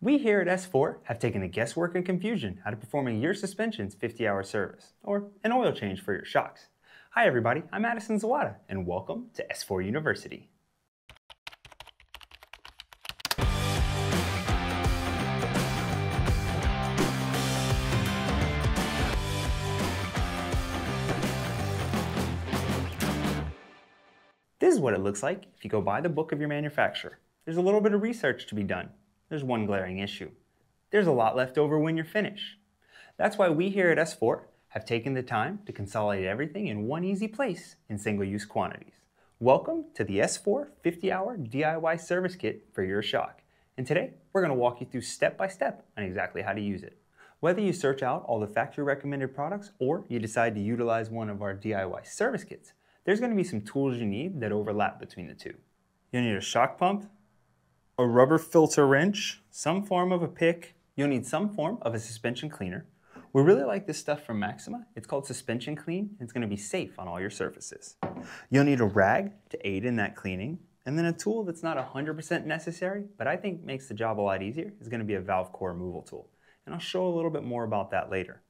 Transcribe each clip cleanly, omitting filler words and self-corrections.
We here at S4 have taken the guesswork and confusion out of performing your suspension's 50-hour service, or an oil change for your shocks. Hi everybody, I'm Madison Zawada, and welcome to S4 University. This is what it looks like if you go by the book of your manufacturer. There's a little bit of research to be done. There's one glaring issue. There's a lot left over when you're finished. That's why we here at S4 have taken the time to consolidate everything in one easy place in single-use quantities. Welcome to the S4 50-hour DIY service kit for your shock. And today, we're going to walk you through step-by-step on exactly how to use it. Whether you search out all the factory recommended products or you decide to utilize one of our DIY service kits, there's going to be some tools you need that overlap between the two. You'll need a shock pump, a rubber filter wrench, some form of a pick. You'll need some form of a suspension cleaner. We really like this stuff from Maxima. It's called Suspension Clean. It's going to be safe on all your surfaces. You'll need a rag to aid in that cleaning. And then a tool that's not 100% necessary, but I think makes the job a lot easier, is going to be a valve core removal tool. And I'll show a little bit more about that later.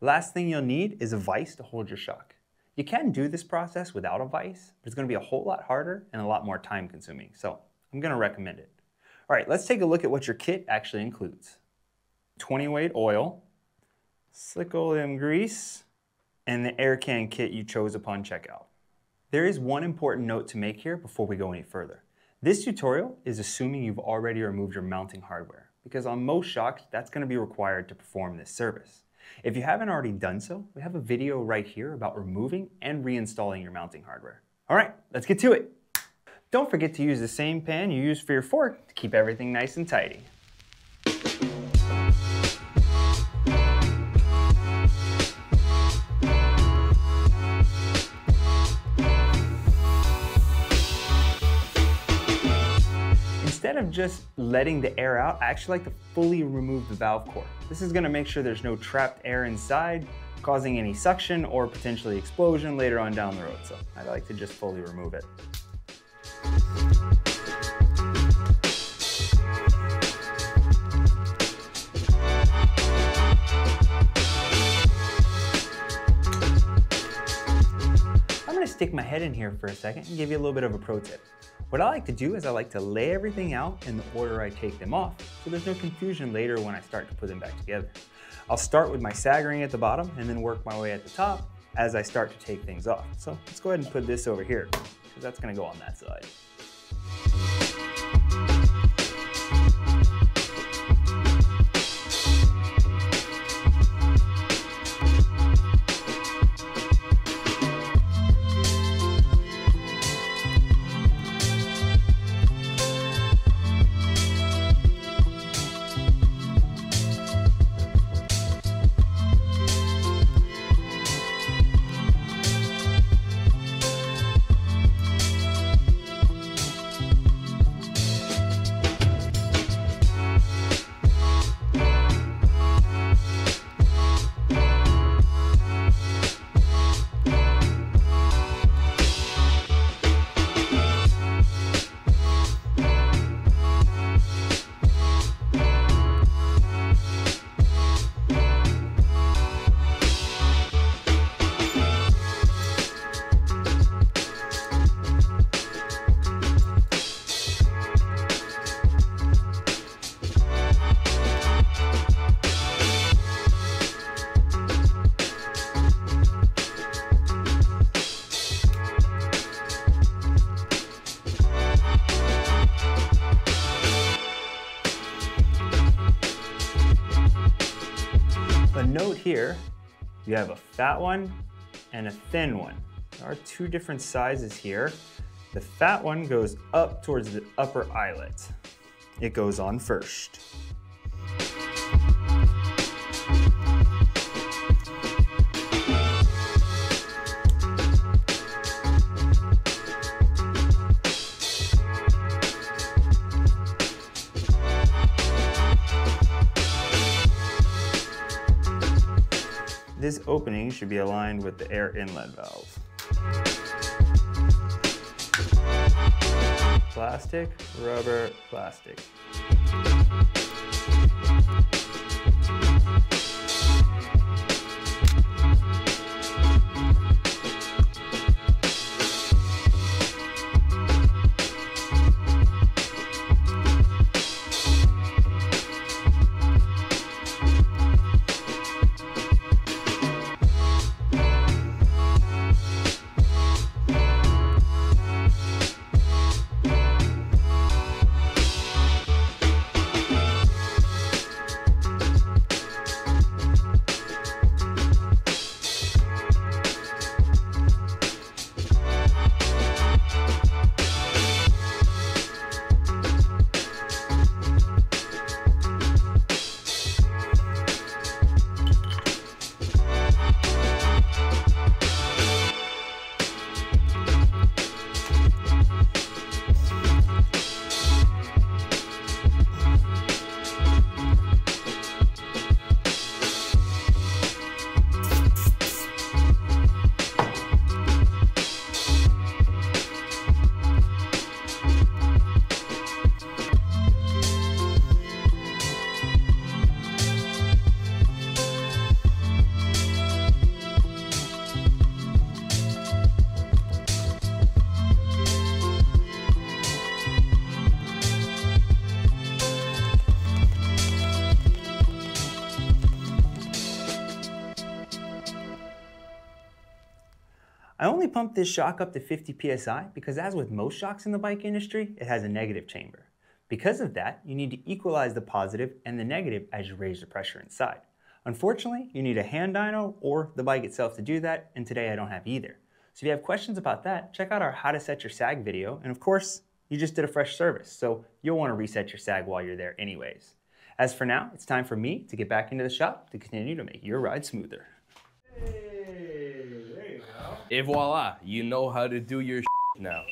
Last thing you'll need is a vise to hold your shock. You can do this process without a vise, but it's going to be a whole lot harder and a lot more time consuming. So I'm going to recommend it. All right, let's take a look at what your kit actually includes. 20 weight oil, slick oleum grease, and the air can kit you chose upon checkout. There is one important note to make here before we go any further. This tutorial is assuming you've already removed your mounting hardware, because on most shocks, that's going to be required to perform this service. If you haven't already done so, we have a video right here about removing and reinstalling your mounting hardware. All right, let's get to it. Don't forget to use the same pan you used for your fork to keep everything nice and tidy. Instead of just letting the air out, I actually like to fully remove the valve core. This is going to make sure there's no trapped air inside, causing any suction or potentially explosion later on down the road. So I like to just fully remove it. I'm going to stick my head in here for a second and give you a little bit of a pro tip. What I like to do is I like to lay everything out in the order I take them off, so there's no confusion later when I start to put them back together. I'll start with my sag ring at the bottom and then work my way at the top as I start to take things off. So let's go ahead and put this over here, because that's going to go on that side. Note here, you have a fat one and a thin one. There are two different sizes here. The fat one goes up towards the upper eyelet. It goes on first. This opening should be aligned with the air inlet valve. Plastic, rubber, plastic. I only pumped this shock up to 50 psi because as with most shocks in the bike industry, it has a negative chamber. Because of that, you need to equalize the positive and the negative as you raise the pressure inside. Unfortunately, you need a hand dyno or the bike itself to do that, and today I don't have either. So if you have questions about that, check out our How to Set Your Sag video, and of course, you just did a fresh service, so you'll want to reset your sag while you're there anyways. As for now, it's time for me to get back into the shop to continue to make your ride smoother. Et voila, you know how to do your now.